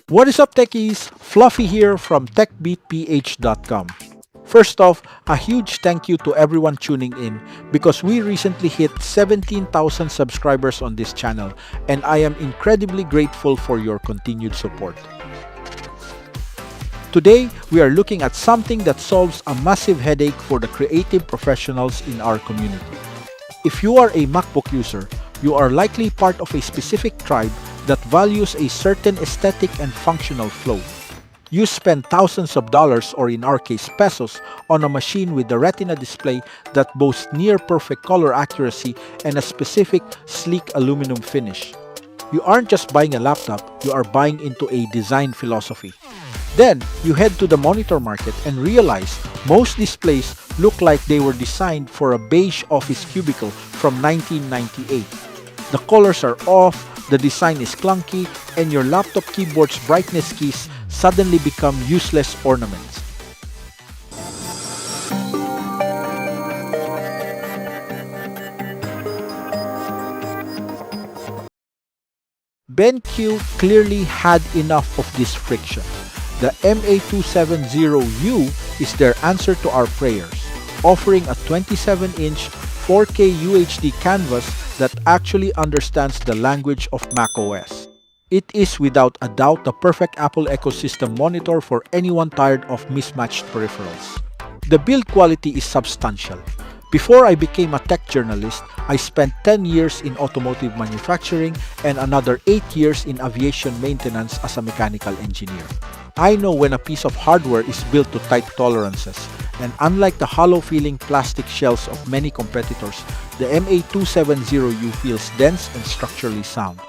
What is up, techies? Fluffy here from techbeatph.com. First off, a huge thank you to everyone tuning in because we recently hit 17,000 subscribers on this channel and I am incredibly grateful for your continued support. Today, we are looking at something that solves a massive headache for the creative professionals in our community. If you are a MacBook user, you are likely part of a specific tribe that values a certain aesthetic and functional flow. You spend thousands of dollars, or in our case pesos, on a machine with a Retina display that boasts near-perfect color accuracy and a specific, sleek aluminum finish. You aren't just buying a laptop, you are buying into a design philosophy. Then, you head to the monitor market and realize most displays look like they were designed for a beige office cubicle from 1998. The colors are off, the design is clunky, and your laptop keyboard's brightness keys suddenly become useless ornaments. BenQ clearly had enough of this friction. The MA270U is their answer to our prayers, offering a 27-inch 4K UHD canvas that actually understands the language of macOS. It is without a doubt the perfect Apple ecosystem monitor for anyone tired of mismatched peripherals. The build quality is substantial. Before I became a tech journalist, I spent 10 years in automotive manufacturing and another 8 years in aviation maintenance as a mechanical engineer. I know when a piece of hardware is built to tight tolerances, and unlike the hollow-feeling plastic shells of many competitors, the MA270U feels dense and structurally sound.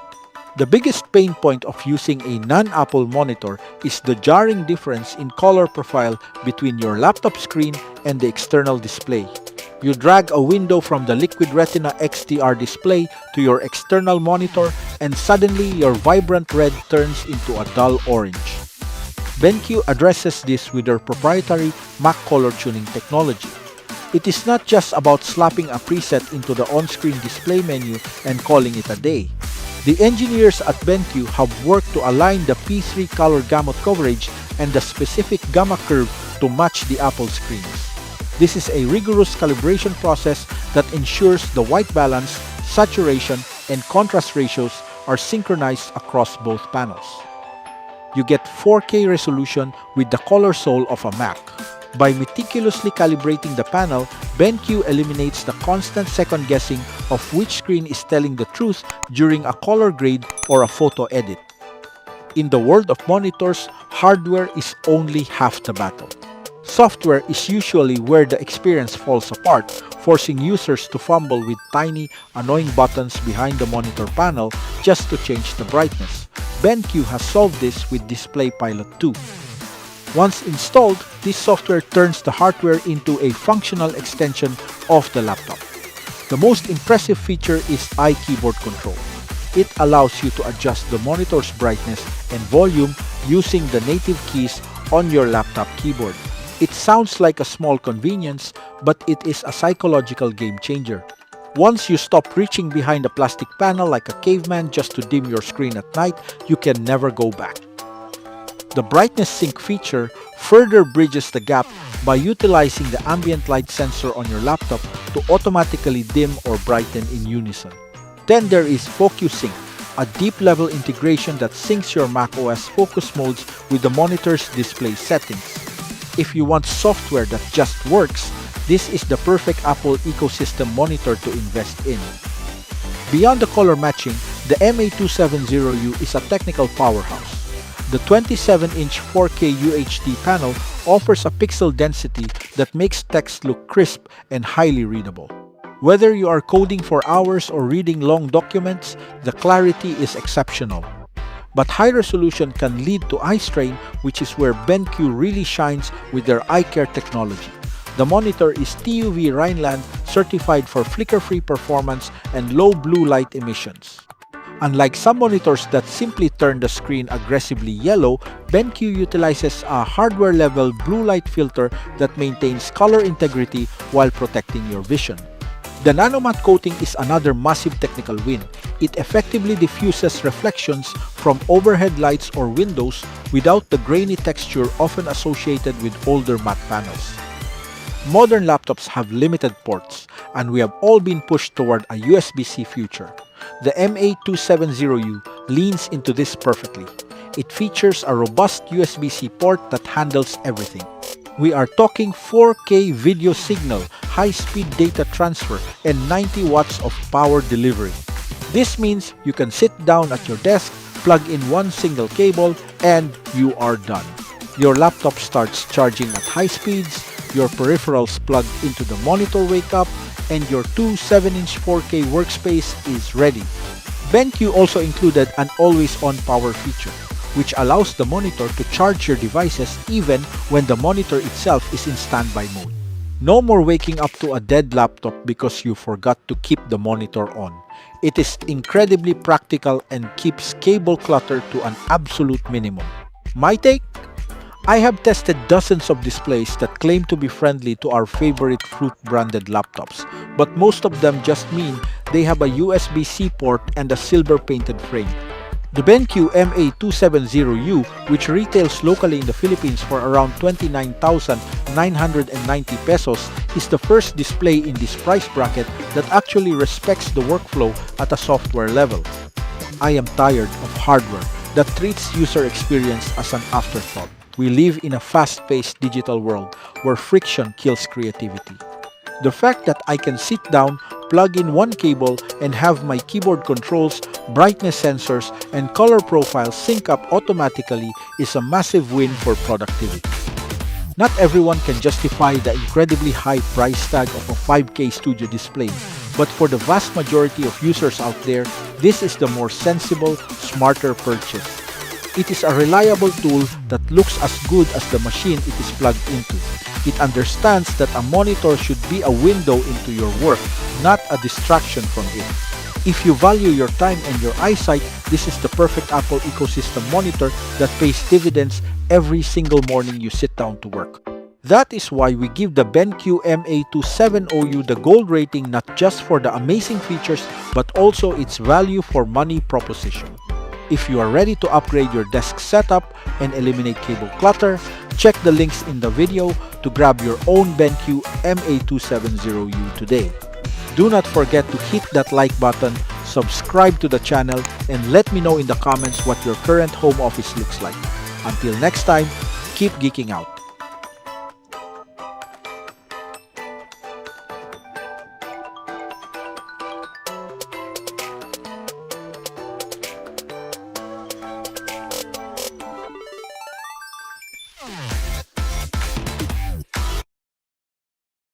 The biggest pain point of using a non-Apple monitor is the jarring difference in color profile between your laptop screen and the external display. You drag a window from the Liquid Retina XDR display to your external monitor and suddenly your vibrant red turns into a dull orange. BenQ addresses this with their proprietary Mac color tuning technology. It is not just about slapping a preset into the on-screen display menu and calling it a day. The engineers at BenQ have worked to align the P3 color gamut coverage and the specific gamma curve to match the Apple screens. This is a rigorous calibration process that ensures the white balance, saturation, and contrast ratios are synchronized across both panels. You get 4K resolution with the color soul of a Mac. By meticulously calibrating the panel, BenQ eliminates the constant second guessing of which screen is telling the truth during a color grade or a photo edit. In the world of monitors, hardware is only half the battle. Software is usually where the experience falls apart, forcing users to fumble with tiny, annoying buttons behind the monitor panel just to change the brightness. BenQ has solved this with Display Pilot 2. Once installed, this software turns the hardware into a functional extension of the laptop. The most impressive feature is eye keyboard control. It allows you to adjust the monitor's brightness and volume using the native keys on your laptop keyboard. It sounds like a small convenience, but it is a psychological game changer. Once you stop reaching behind a plastic panel like a caveman just to dim your screen at night, you can never go back. The brightness sync feature further bridges the gap by utilizing the ambient light sensor on your laptop to automatically dim or brighten in unison. Then there is Focus Sync, a deep-level integration that syncs your macOS focus modes with the monitor's display settings. If you want software that just works, this is the perfect Apple ecosystem monitor to invest in. Beyond the color matching, the MA270U is a technical powerhouse. The 27-inch 4K UHD panel offers a pixel density that makes text look crisp and highly readable. Whether you are coding for hours or reading long documents, the clarity is exceptional. But high resolution can lead to eye strain, which is where BenQ really shines with their eye care technology. The monitor is TUV Rhineland certified for flicker-free performance and low blue light emissions. Unlike some monitors that simply turn the screen aggressively yellow, BenQ utilizes a hardware-level blue light filter that maintains color integrity while protecting your vision. The nanomatte coating is another massive technical win. It effectively diffuses reflections from overhead lights or windows without the grainy texture often associated with older matte panels. Modern laptops have limited ports, and we have all been pushed toward a USB-C future. The MA270U leans into this perfectly. It features a robust USB-C port that handles everything. We are talking 4K video signal, high-speed data transfer, and 90 watts of power delivery. This means you can sit down at your desk, plug in one single cable, and you are done. Your laptop starts charging at high speeds, your peripherals plug into the monitor wake up, and your 7-inch 4K workspace is ready. BenQ also included an always-on power feature, which allows the monitor to charge your devices even when the monitor itself is in standby mode. No more waking up to a dead laptop because you forgot to keep the monitor on. It is incredibly practical and keeps cable clutter to an absolute minimum. My take? I have tested dozens of displays that claim to be friendly to our favorite Fruit-branded laptops, but most of them just mean they have a USB-C port and a silver-painted frame. The BenQ MA270U, which retails locally in the Philippines for around 29,990 pesos, is the first display in this price bracket that actually respects the workflow at a software level. I am tired of hardware that treats user experience as an afterthought. We live in a fast-paced digital world where friction kills creativity. The fact that I can sit down, plug in one cable, and have my keyboard controls, brightness sensors, and color profiles sync up automatically is a massive win for productivity. Not everyone can justify the incredibly high price tag of a 5K studio display, but for the vast majority of users out there, this is the more sensible, smarter purchase. It is a reliable tool that looks as good as the machine it is plugged into. It understands that a monitor should be a window into your work, not a distraction from it. If you value your time and your eyesight, this is the perfect Apple ecosystem monitor that pays dividends every single morning you sit down to work. That is why we give the BenQ MA270U the gold rating, not just for the amazing features but also its value for money proposition. If you are ready to upgrade your desk setup and eliminate cable clutter, check the links in the video to grab your own BenQ MA270U today. Do not forget to hit that like button, subscribe to the channel, and let me know in the comments what your current home office looks like. Until next time, keep geeking out.